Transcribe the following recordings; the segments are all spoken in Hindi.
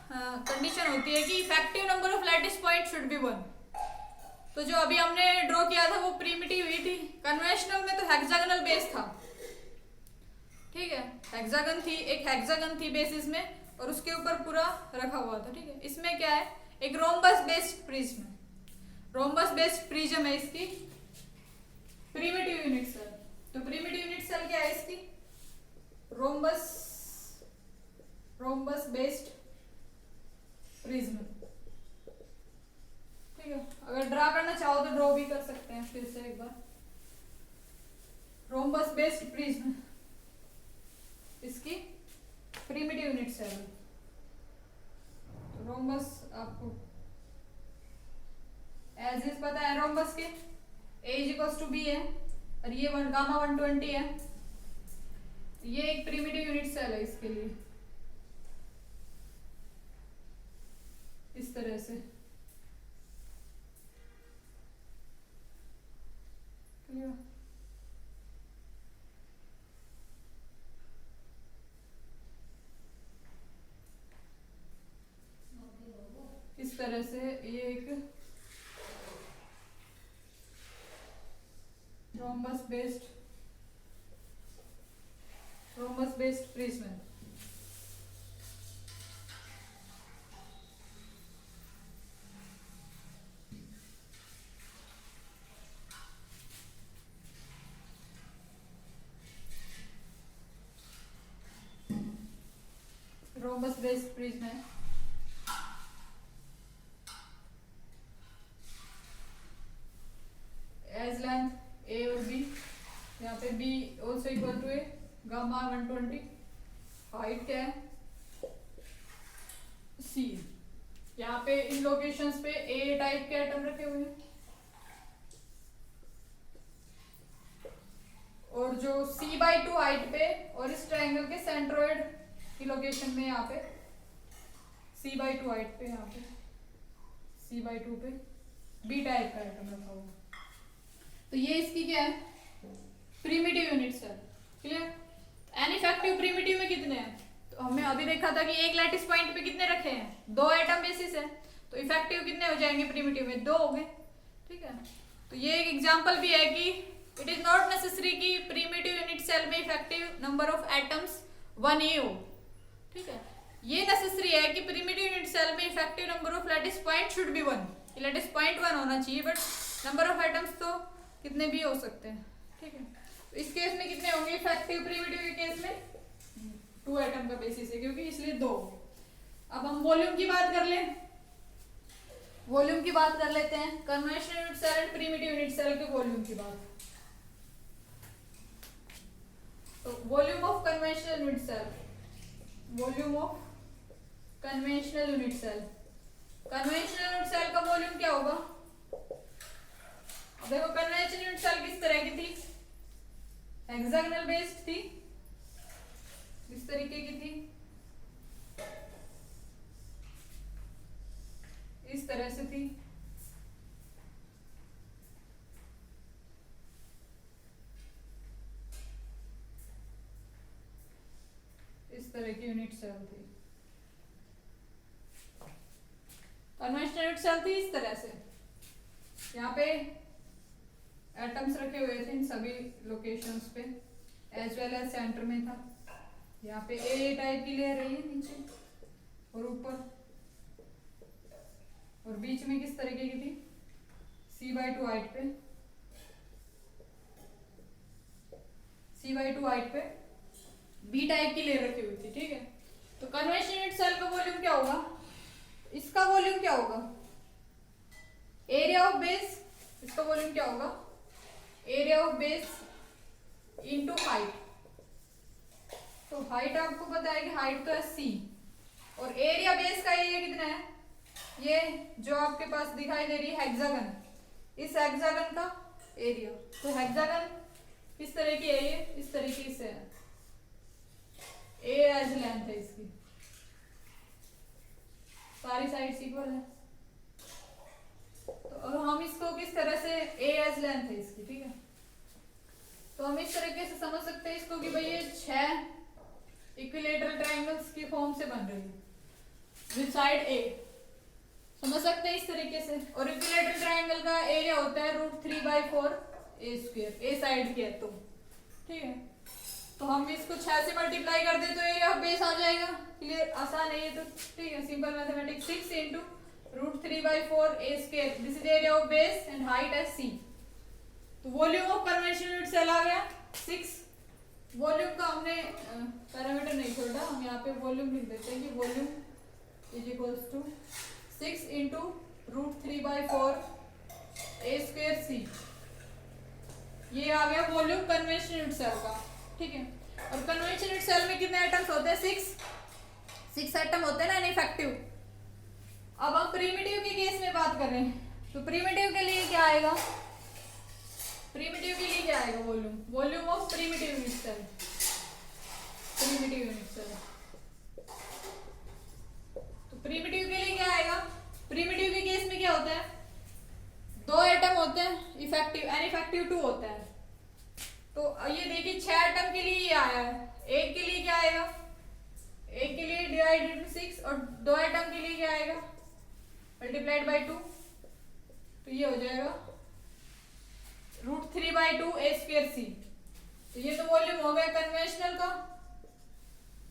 कंडीशन होती है कि effective number of lattice point should be 1। तो जो अभी हमने ड्रॉ किया था वो प्रीमिटिव हुई थी। कन्वेंशनल में तो हेक्सागोनल बेस था, ठीक है, हेक्सागन थी, एक हेक्सागन थी बेसिस में और उसके ऊपर पूरा रखा हुआ था, ठीक है। इसमें क्या है, एक रोम्बस बेस्ड प्रिज्म है, रोम्बस बेस्ड प्रिज्म है इसकी प्रीमिटिव यूनिट सेल। तो प्रीमिटिव यूनिट सेल क्या है इसकी, रोम्बस बेस्ड प्रिज्म, ठीक है। अगर ड्रा करना चाहो तो ड्रॉ भी कर सकते हैं फिर से एक बार। रोम्बस बेस्ड प्रिज्म इसकी प्रीमिटिव यूनिट सेल। तो रोम्बस आपको एज इज पता है, रोम्बस के ए इज इक्वल्स टू बी है और ये गामा 120 है। ये एक प्रीमिटिव यूनिट सेल है इसके लिए, इस तरह से, क्लियर। इस तरह से ये एक रोम्बस बेस्ड प्रिज्म है। रोम्बस बेस्ड प्रिज्म है। एज लेंथ ए और बी, यहाँ पे B also equal to A, gamma 120। Height क्या है, सी। यहाँ पे इन लोकेशंस पे ए टाइप के एटम रखे हुए हैं और जो C/2 हाइट पे और इस ट्रायंगल के सेंट्रोइड की लोकेशन में, यहाँ पे C/2 हाइट पे, यहाँ पे C/2 पे बी टाइप का एटम रखा हुआ। तो ये इसकी क्या है, primitive unit cell, clear. N effective primitive में कितने हैं, तो हमने अभी देखा था कि एक लैटिस पॉइंट पे कितने रखे हैं, 2 एटम बेसिस है, तो इफेक्टिव कितने हो जाएंगे प्रीमिटिव में, 2 हो गए, ठीक है। तो ये एक एग्जांपल भी है कि इट इज नॉट नेसेसरी कि प्रीमिटिव यूनिट सेल में इफेक्टिव नंबर ऑफ एटम्स 1 ही हो, ठीक है। ये नेसेसरी है कि प्रीमिटिव यूनिट सेल में effective number of lattice point should be 1, lattice point 1 होना चाहिए, बट नंबर ऑफ एटम्स तो कितने भी हो सकते हैं, ठीक है। तो इस केस में कितने होंगे इफेक्टिव प्रीमिटिव के केस में 2 एटम का बेसिस है, क्योंकि इसलिए 2। अब हम वॉल्यूम की बात कर लें, वॉल्यूम की बात कर लेते हैं, conventional unit cell and primitive unit cell के वॉल्यूम की बात। तो volume of conventional unit cell, volume of conventional unit cell, conventional unit cell का वॉल्यूम क्या होगा। देखो कन्वेंशनल यूनिट सेल किस तरह की थी, हेक्सागोनल बेस्ड थी, इस तरीके की थी, इस तरह से थी, इस तरह की यूनिट सेल थी। कन्वेंशनल यूनिट सेल थी इस तरह से, यहाँ पे एटम्स रखे हुए थे इन सभी लोकेशंस पे, एज वेल एज सेंटर में था। यहाँ पे ए टाइप की लेयर रही है नीचे और ऊपर, और बीच में किस तरीके की थी, C/2 हाइट पे, C/2 हाइट पे बी टाइप की लेयर रखी हुई थी, ठीक है। तो कन्वेंशनल यूनिट सेल का वॉल्यूम क्या होगा, इसका वॉल्यूम क्या होगा, एरिया ऑफ बेस, इसका वॉल्यूम क्या होगा, area of base into height. तो हाइट आपको पता है कि हाइट तो है C, और एरिया बेस का एरिया कितना है, ये जो आपके पास दिखाई दे रही है हेक्सागन, इस हेक्सागन का एरिया। तो हेक्सागन किस तरह की है, ये इस तरीके से है, ए एज लेंथ है इसकी, सारी साइड्स इक्वल है। तो हम इसको किस तरह से, ए एज लेंथ है इसकी, ठीक है। तो हम इस तरीके से समझ सकते हैं इसको कि भाई ये 6 इक्विलेटरल ट्रायंगल्स की फॉर्म से बन रही है। विद साइड ए। समझ सकते हैं इस तरीके से। और इक्विलेटरल ट्रायंगल का एरिया होता है √3/4 ए स्क्वायर, ए साइड के है तो ठीक है। तो हम इसको 6 से मल्टीप्लाई कर दे तो एरिया ऑफ बेस आ जाएगा। क्लियर, आसान है ये तो ठीक है, simple mathematics. 6 into √3/4 A square, this is area of base and height as C. तो volume of conventional unit cell आ गया 6। वॉल्यूम का हमने पैरामीटर नहीं छोड़ा, हम यहाँ पे वॉल्यूम लिख देते हैं कि volume is equals to 6 into √3/4 A square C. ये आ गया वॉल्यूम कन्वेंशनल यूनिट सेल का, ठीक है। और कन्वेंशनल यूनिट सेल में कितने एटम्स होते हैं? 6 एटम होते हैं ना इनइफेक्टिव। अब हम प्रिमिटिव के केस में बात कर रहे हैं, तो प्रिमिटिव के लिए क्या आएगा? प्रिमिटिव के लिए क्या आएगा? Volume of primitive unit cell, primitive unit cell. तो प्रिमिटिव के लिए क्या आएगा? प्रिमिटिव के केस में क्या होता है? 2 एटम होते हैं इफेक्टिव, इनइफेक्टिव 2 होता है। तो ये देखिए 6 एटम के लिए ये आया है, एक के लिए क्या आएगा? एक के लिए डिवाइडेड बाय 6 और 2 एटम के लिए क्या आएगा? Multiplied by 2। तो ये हो जाएगा √3/2 ए स्क्वायर सी। तो ये तो वॉल्यूम हो गया कन्वेंशनल का।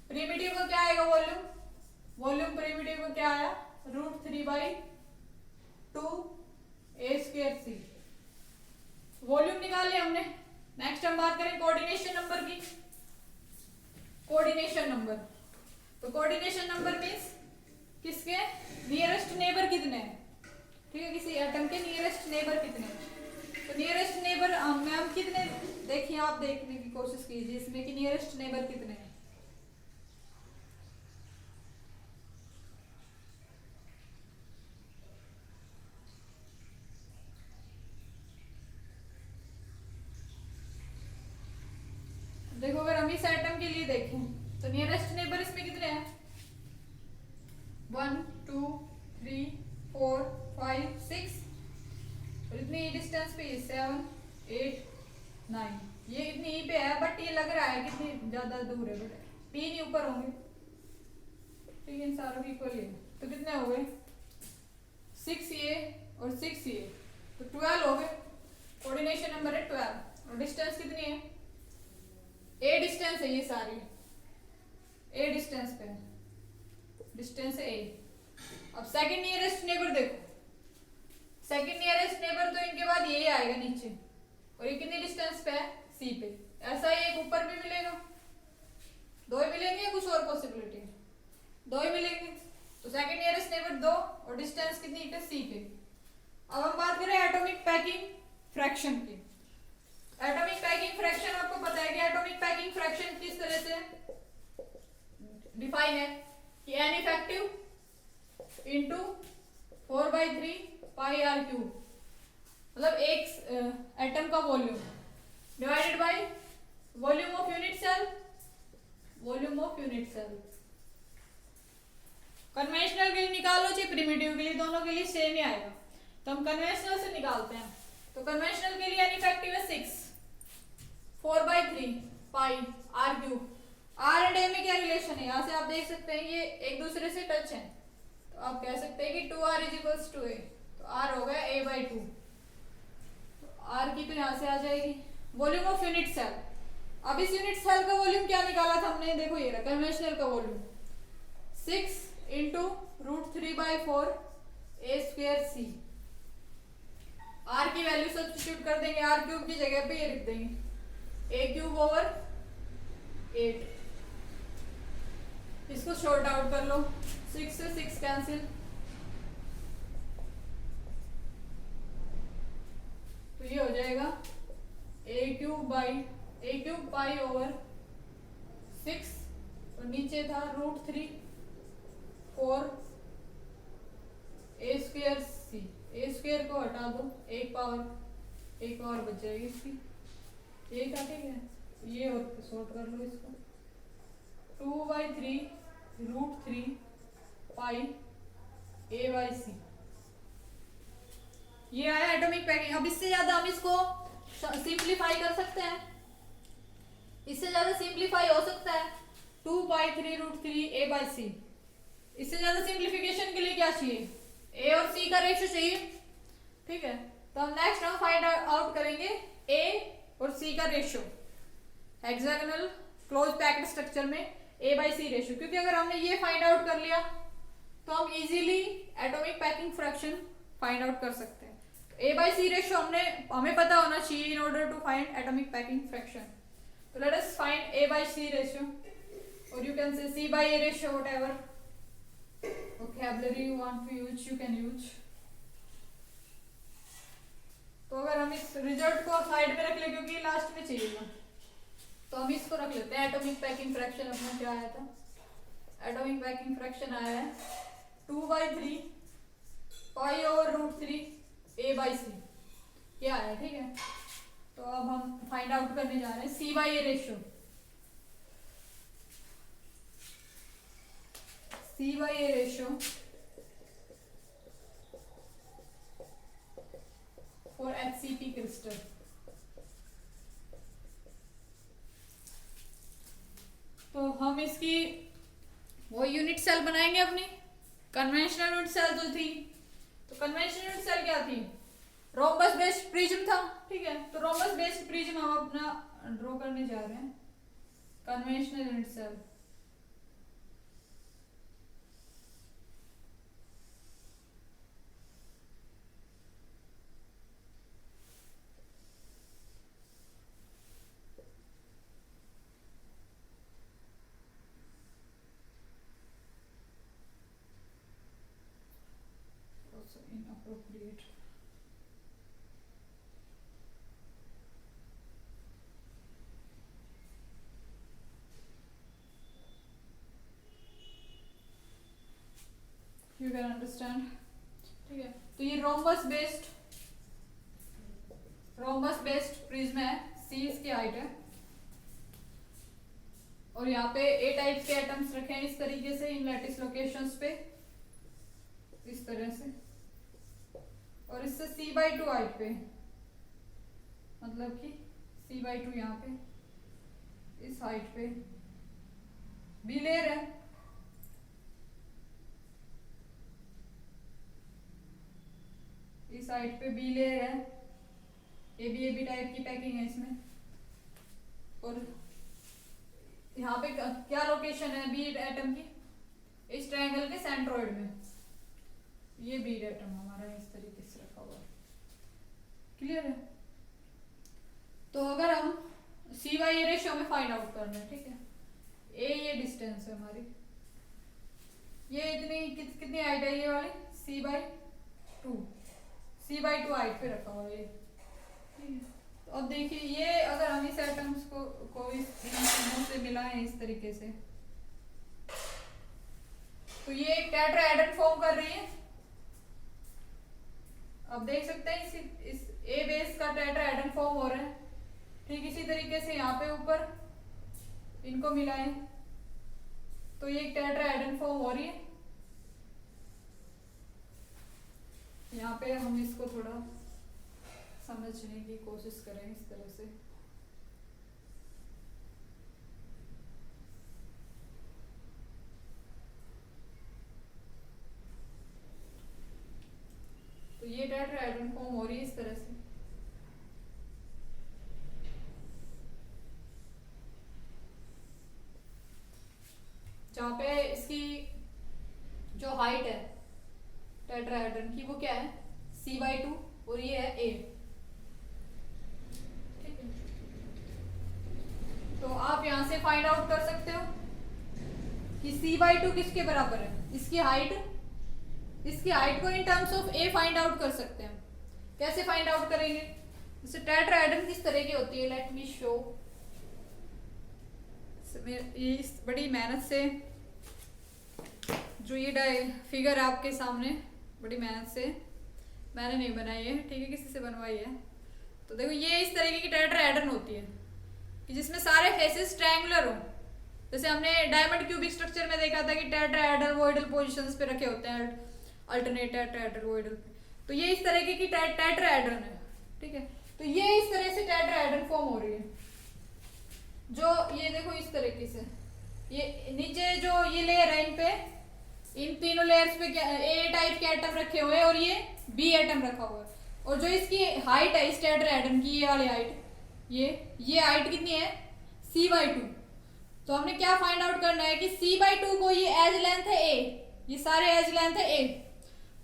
प्रिमिटिव का क्या आएगा वॉल्यूम? वॉल्यूम प्रिमिटिव का क्या आया? √3/2 ए स्क्वायर सी। वॉल्यूम निकाल लिया हमने। नेक्स्ट हम बात करें कोऑर्डिनेशन नंबर की। कोऑर्डिनेशन नंबर, तो कोऑर्डिनेशन नंबर मींस किसके नियरेस्ट नेबर कितने हैं, ठीक है, किसी एटम के नियरेस्ट नेबर कितने हैं। तो नियरेस्ट नेबर में हम कितने, देखिए आप देखने की कोशिश कीजिए इसमें कि नियरेस्ट नेबर कितने हैं। देखो अगर हम इस एटम के लिए देखें तो नियरेस्ट नेबर इसमें कितने हैं? 1 2 3 4 5 6। और इतनी डिस्टेंस पे 7 8 9। ये इतनी ही पे है, बट ये लग रहा है कितनी ज्यादा दूर है, बट 3 ही ऊपर होंगे, ठीक है, इन सारों की इक्वल है। तो कितने हो गए? 6 ये और 6 ये, तो 12 हो गए। कोऑर्डिनेशन नंबर है 12। और डिस्टेंस कितनी है? ए डिस्टेंस है, ये सारी ए डिस्टेंस पे, डिस्टेंस है ए। अब सेकंड नियरेस्ट नेबर देखो, सेकंड नियरेस्ट नेबर तो इनके बाद यही आएगा नीचे, और ये कितनी डिस्टेंस पे है? सी पे। ऐसा ही एक ऊपर भी मिलेगा, 2 ही मिलेंगे या कुछ और पॉसिबिलिटी? 2 ही मिलेंगे। तो सेकंड नियरेस्ट नेबर 2 और डिस्टेंस कितनी पे? सी पे। अब हम बात करें एटॉमिक पैकिंग फ्रैक्शन की। एटॉमिक पैकिंग फ्रैक्शन आपको पता है कि एटॉमिक पैकिंग फ्रैक्शन किस तरह से डिफाइन है कि n effective into 4/3 pi r cube, मतलब एक एटम का volume divided by volume of unit cell, volume of unit cell. Conventional के लिए निकालो चाहे प्रिमिटिव के लिए, दोनों के लिए सेम ही आएगा। तो हम कन्वेंशनल से निकालते हैं। तो कन्वेंशनल के लिए एन इफेक्टिव है 6 4/3 pi r cube. Are and ए में क्या रिलेशन है? यहाँ से आप देख सकते हैं ये एक दूसरे से टच है, तो आप कह सकते हैं कि 2r = a। तो r हो गया a/2। तो r की तो यहाँ से आ जाएगी। वॉल्यूम ऑफ यूनिट सेल, अब इस यूनिट सेल का वॉल्यूम क्या निकाला था हमने? देखो ये रहा कन्वेंशनल का volume 6 into √3/4 A square C. r की वैल्यू सब्स्टिट्यूट कर देंगे, r क्यूब की जगह पे ये लिख देंगे a³/8। इसको शॉर्ट आउट कर लो, 6 से 6 कैंसिल, तो ये हो जाएगा a³ पाई ओवर 6 और नीचे था √3/4 A square C. A square को हटा दो, एक पावर बच जाएगी इसकी, ये था, ठीक है। ये और शॉर्ट कर लो इसको, 2/3 √3 पाई a/c। ये आया एटॉमिक पैकिंग। अब इससे ज्यादा हम इसको सिंप्लीफाई कर सकते हैं, इससे ज्यादा सिंप्लीफाई हो सकता है 2/3 √3 a/c। इससे ज्यादा सिंप्लीफिकेशन के लिए क्या चाहिए, ए और सी का रेशियो चाहिए, ठीक है। तो हम नेक्स्ट हम फाइंड आउट करेंगे ए और सी का ratio hexagonal close packed structure में ए बाई सी रेशियो, क्योंकि अगर हमने ये फाइंड आउट कर लिया तो हम easily atomic packing fraction find out कर सकते हैं। ए बाई सी रेशियो हमें पता होना चाहिए in order to find atomic packing fraction. तो let us find A by C ratio, और you can say C by A ratio, whatever vocabulary you want to use you can use। तो अगर हम इस रिजल्ट को साइड में रख ले क्योंकि लास्ट में चाहिए, तो हम इसको रख लेते हैं। एटॉमिक पैकिंग फ्रैक्शन अपना क्या आया था, एटॉमिक पैकिंग फ्रैक्शन आया है 2/3 पाई ओवर √3 ए बाई सी, क्या आया, ठीक है। तो अब हम फाइंड आउट करने जा रहे हैं C by A ratio. C by A ratio for HCP crystal. तो हम इसकी वो यूनिट सेल बनाएंगे अपनी कन्वेंशनल यूनिट सेल जो थी। तो कन्वेंशनल यूनिट सेल क्या थी, रोम्बस बेस्ड प्रिज्म था, ठीक है। तो रोम्बस बेस्ड प्रिज्म हम अपना ड्रॉ करने जा रहे हैं conventional unit cell. Inappropriate। You can understand, ठीक है। तो ये रोम्बस बेस्ड प्रिज्म है, सी इसकी हाइट है, और यहाँ पे ए टाइप के एटम्स रखे हैं इस तरीके से इन लैटिस लोकेशंस पे, इस तरह से, और इससे C/2 हाइट पे, मतलब कि C/2 यहाँ पे इस हाइट पे बी लेयर है, इस हाइट पे बी लेयर है, ए बी टाइप की पैकिंग है इसमें। और यहाँ पे क्या लोकेशन है बी एटम की, इस ट्रायंगल के सेंट्रोइड में, ये बी एटम हमारा इस तरीके से रखा हुआ है, क्लियर है। तो अगर हम सी बाई ए रेशियो में फाइंड आउट करना है, ठीक है, ए ये डिस्टेंस है हमारी, ये इतनी कितनी हाइट है ये वाली C/2 हाइट पे रखा हुआ है ये, ठीक है। तो अब देखिए ये अगर हम इस एटम्स को इस चिन्हों से मिलाएं इस तरीके से, तो ये एक टेट्राहेड्रन फॉर्म कर रही है। अब देख सकते हैं इस ए बेस का टेट्राहेड्रन फॉर्म हो रहा है, ठीक इसी तरीके से यहाँ पे ऊपर इनको मिलाएं तो ये एक टेट्राहेड्रन फॉर्म हो रही है। यहाँ पे हम इसको थोड़ा समझने की कोशिश करें इस तरह से, तो ये टेट्राहेड्रन फॉर्म हो रही है इस तरह से, जहाँ पे इसकी जो हाइट है टेट्राहेड्रन की वो क्या है C/2 और ये है A, ठीक है। तो आप यहाँ से फाइंड आउट कर सकते हो कि C/2 किसके बराबर है, इसकी हाइट को in terms of A find out कर सकते हैं। कैसे फाइंड आउट करेंगे, जैसे टेट्राहेड्रन किस तरह की होती है, लेट मी शो। ये बड़ी मेहनत से जो ये फिगर आपके सामने बड़ी मेहनत से मैंने नहीं बनाई है, ठीक है, किसी से बनवाई है। तो देखो ये इस तरीके की टेट्राहेड्रन होती है कि जिसमें सारे फेसेस ट्रायंगुलर हो, जैसे हमने डायमंड क्यूबिक स्ट्रक्चर में देखा था कि टेट्राहेड्रल वॉइडल पोजीशंस पे रखे होते हैं, अल्टरनेट टेट्राहेड्रल वॉइडल पे। तो ये इस तरीके की टेट्राहेड्रन है, ठीक है। तो ये इस तरह से टेट्राहेड्रन फॉर्म हो रही है, जो ये देखो इस तरीके से, ये नीचे जो ये लेयर है इन लेयर्स पे क्या ए टाइप के एटम रखे हुए हैं और ये बी एटम रखा हुआ है, और जो इसकी हाइट है इस टेट्राहेड्रन की, ये वाली हाइट, ये हाइट कितनी है c/2। तो हमने क्या फाइंड आउट करना है कि c/2 को, ये एज लेंथ है a, ये सारे एज लेंथ है a,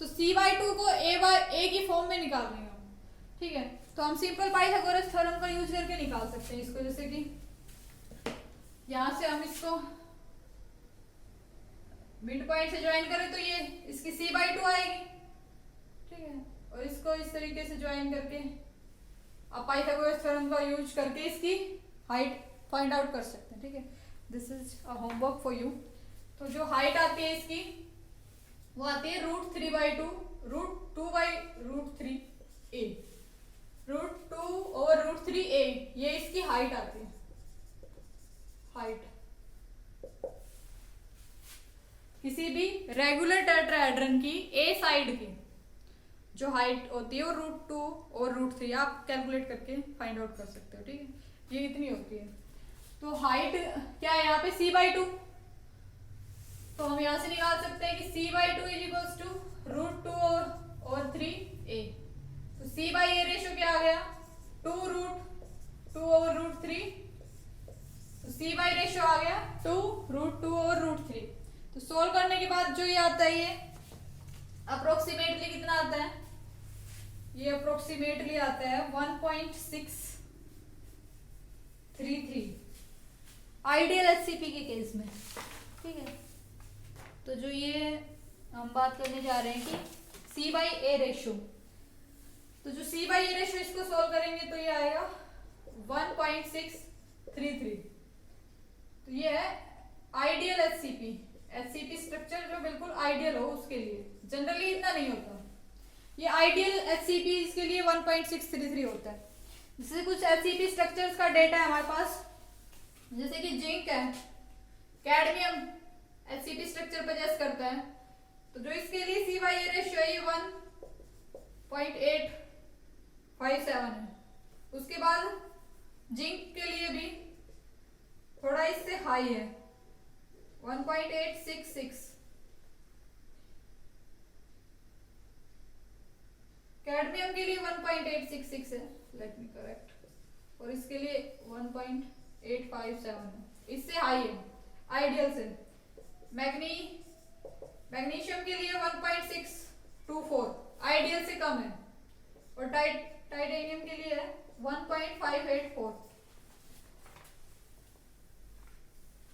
तो c/2 को a की फॉर्म में निकाल लेंगे हम, ठीक है। तो हम सिंपल पाइथागोरस थ्योरम का यूज करके निकाल सकते हैं इसको, जैसे कि यहां से हम इसको मिड पॉइंट से ज्वाइन करें तो ये इसकी c/2 आएगी, ठीक है। और इसको इस तरीके से ज्वाइन करके आप पाइथागोरस थ्योरम का यूज करके इसकी हाइट फाइंड आउट कर सकते हैं, ठीक है। This is a homework for you. तो जो हाइट आती है इसकी वो आती है √3/2, √2/√3a, √2/√3a, ये इसकी हाइट आती है, हाइट किसी भी रेगुलर टेट्राहेड्रन की ए साइड की जो हाइट होती है वो √2 और √3 आप कैलकुलेट करके फाइंड आउट कर सकते हो, ठीक है। ये इतनी होती है। तो हाइट क्या है यहाँ पे c/2, तो हम यहाँ से निकाल सकते हैं कि c/2 = √2 और 3a। तो c/a रेशियो क्या आ गया 2√2/√3, तो c/ रेशियो आ गया 2√2/√3। तो सोल्व करने के बाद जो ये आता है, ये अप्रोक्सीमेटली कितना आता है, ये अप्रोक्सीमेटली आता है 1.633 आइडियल एचसीपी के केस में, ठीक है। तो जो ये हम बात करने जा रहे हैं कि c/a रेशियो, तो जो c/a रेशियो इसको सोल्व करेंगे तो ये आएगा 1.633। तो ये है आइडियल एचसीपी स्ट्रक्चर जो बिल्कुल आइडियल हो उसके लिए, जनरली इतना नहीं होता। ये आइडियल एचसीपी इसके लिए 1.633 होता है। जैसे कुछ एचसीपी स्ट्रक्चर्स का डेटा है हमारे पास, जैसे कि जिंक है, कैडमियम एचसीपी स्ट्रक्चर पोजेस करता है, तो जो इसके लिए c/a रेशियो है 1.857 है। उसके बाद जिंक के लिए भी थोड़ा इससे हाई है 1.866, कैडमियम के लिए 1.866 है, लेट मी करेक्ट, और इसके लिए 1.857 है, इससे हाई है आइडियल से। मैग्नीशियम के लिए 1.624 आइडियल से कम है, और टाइटेनियम के लिए है 1.584।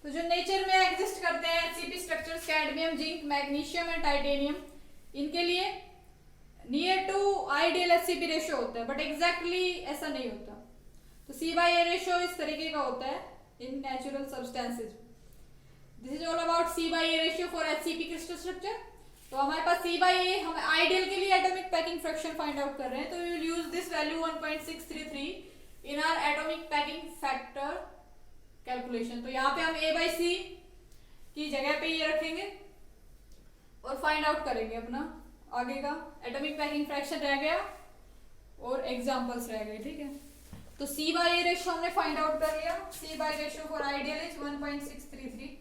तो जो नेचर में एग्जिस्ट करते हैं HCP structures, cadmium, zinc, magnesium and titanium, इनके लिए near to ideal HCP ratio होता है, बट एग्जैक्टली ऐसा नहीं होता। तो c/a रेशियो इस तरीके का होता है in natural substances. This is all about c/a ratio for HCP crystal structure. तो हमारे पास c/a, हम आइडियल के लिए atomic packing fraction find out कर रहे हैं, तो we will use this value 1.633 in our atomic packing factor calculation. तो यहाँ पे हम a/c की जगह पे ये रखेंगे और फाइंड आउट करेंगे अपना आगे का एटॉमिक पैकिंग फ्रैक्शन रह गया और एग्जांपल्स रह गए, ठीक है। तो c/a रेशियो हमने फाइंड आउट कर लिया। c/a ratio for ideal is 1.633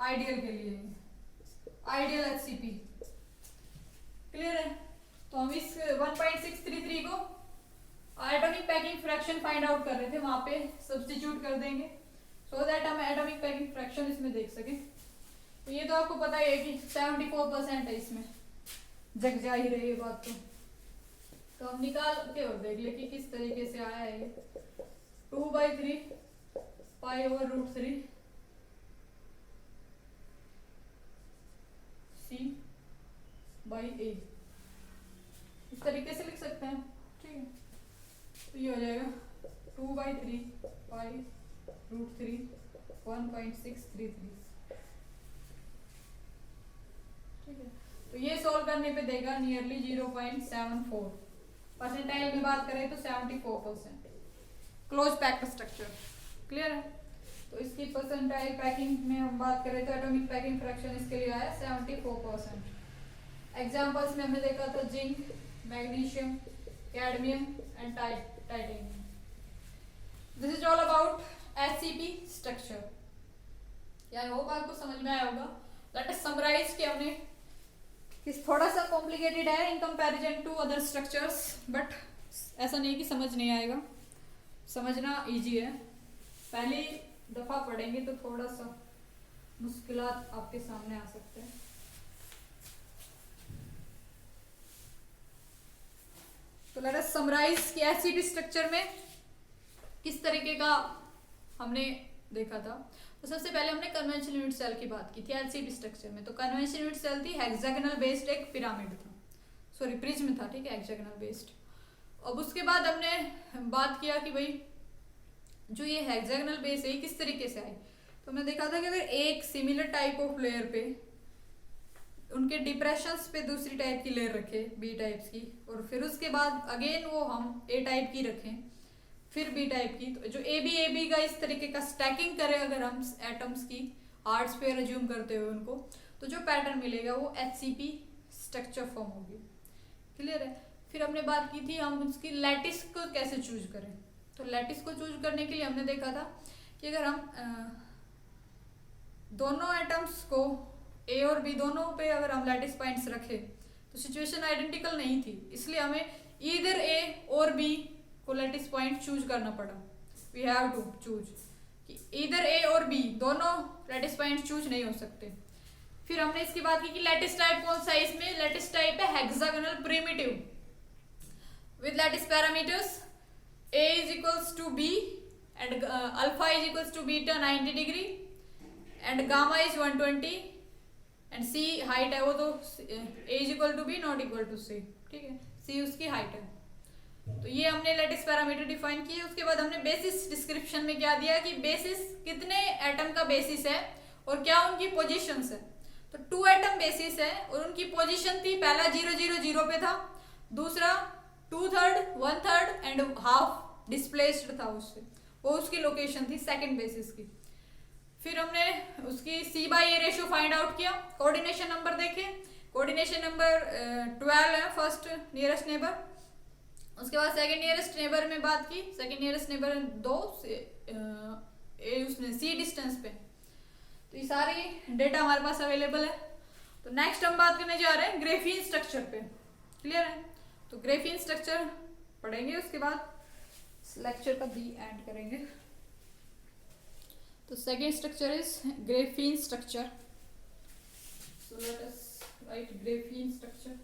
ideal के लिए, आइडियल एचसीपी, क्लियर है। तो हम इस 1.633 को atomic packing fraction find out कर रहे थे, वहां पे सब्स्टिट्यूट कर देंगे सो दैट हम एटॉमिक पैकिंग फ्रैक्शन इसमें देख सके। तो ये तो आपको पता ही है कि 74% है, इसमें जग जा ही रही है बात। तो हम निकाल के और देख ले कि किस तरीके से आया है ये 2/3 π/√3 c/a, इस तरीके से लिख सकते हैं, ठीक है। तो ये हो जाएगा 2/3 π√3 1.633, ठीक है। तो ये सोल्व करने पे देगा नियरली 0.74। परसेंटाइल में बात करें तो 74%। क्लोज पैक्ड स्ट्रक्चर, क्लियर है। तो इसकी परसेंटाइल पैकिंग में हम बात करें तो एटॉमिक पैकिंग फ्रैक्शन इसके लिए आया 74%। एग्जांपल्स में हमने देखा था zinc, magnesium, cadmium and titanium. This is all about HCP structure. I hope आपको समझ में आया होगा। लेट अस समराइज कि हमने कि थोड़ा सा कॉम्प्लिकेटेड है in comparison to other structures, but ऐसा नहीं कि समझ नहीं आएगा, समझना इजी है। पहली दफा पढ़ेंगे तो थोड़ा सा मुश्किलात आपके सामने आ सकते हैं। तो लेट अस समराइज कि एसिड स्ट्रक्चर में किस तरीके का हमने देखा था। तो सबसे पहले हमने कन्वेंशनल यूनिट सेल की बात की थी एसिड स्ट्रक्चर में। तो कन्वेंशनल यूनिट सेल थी हेक्सागोनल बेस्ड, एक पिरामिड था, सॉरी प्रिज्म था, ठीक है, हेक्सागोनल बेस्ड। अब उसके बाद हमने बात किया कि भाई जो ये हेक्सागोनल बेस है किस तरीके से आई। तो हमने देखा था कि अगर एक सिमिलर टाइप ऑफ लेयर पे उनके डिप्रेशंस पे दूसरी टाइप की लेयर रखे बी टाइप्स की, और फिर उसके बाद अगेन वो हम ए टाइप की रखें, फिर बी टाइप की, तो जो ए बी का इस तरीके का स्टैकिंग करें अगर हम एटम्स की आर्ट्स पे रिज्यूम करते हुए उनको, तो जो पैटर्न मिलेगा वो HCP स्ट्रक्चर फॉर्म होगी। क्लियर है। फिर हमने बात की थी हम उसकी लैटिस को कैसे चूज करें। तो लैटिस को चूज करने के लिए हमने देखा था कि अगर हम दोनों एटम्स को ए और बी दोनों पे अगर हम लैटिस पॉइंट्स रखे तो सिचुएशन आइडेंटिकल नहीं थी, इसलिए हमें ईदर ए और बी को लैटिस पॉइंट चूज करना पड़ा। वी हैव टू चूज कि ईदर ए और बी दोनों लैटिस पॉइंट चूज नहीं हो सकते। फिर हमने इसकी बात की कि लैटिस टाइप कौन सा है, इसमें लैटिस टाइप है hexagonal primitive with lattice parameters a is equals to b and alpha is equals to beta 90 degree and gamma is 120 and c height है वो तो a is equal to b not equal to c, ठीक है, c उसकी हाइट है। तो ये हमने लैटिस पैरामीटर डिफाइन किए। उसके बाद हमने बेसिस डिस्क्रिप्शन में क्या दिया कि बेसिस कितने एटम का बेसिस है और क्या उनकी पोजीशंस है। तो 2 एटम बेसिस है और उनकी पोजीशन थी, पहला 0 0 0 पे था, दूसरा 2/3 1/3 एंड हाफ डिस्प्लेस्ड था उससे, वो उसकी लोकेशन थी सेकंड बेसिस की। फिर हमने उसकी C/A रेशियो फाइंड आउट किया। कोऑर्डिनेशन नंबर देखे, कोऑर्डिनेशन नंबर 12 है फर्स्ट नियरेस्ट नेबर। उसके बाद सेकंड नियरेस्ट नेबर में बात की, सेकंड नियरेस्ट नेबर 2 उसने C डिस्टेंस पे। तो ये सारी डेटा हमारे पास अवेलेबल है। तो नेक्स्ट हम बात करने जा रहे हैं ग्राफीन स्ट्रक्चर पे। क्लियर है। तो ग्राफीन स्ट्रक्चर पढ़ेंगे, उसके बाद लेक्चर का दी एंड करेंगे। तो second structure is graphene structure. So let us right graphene structure.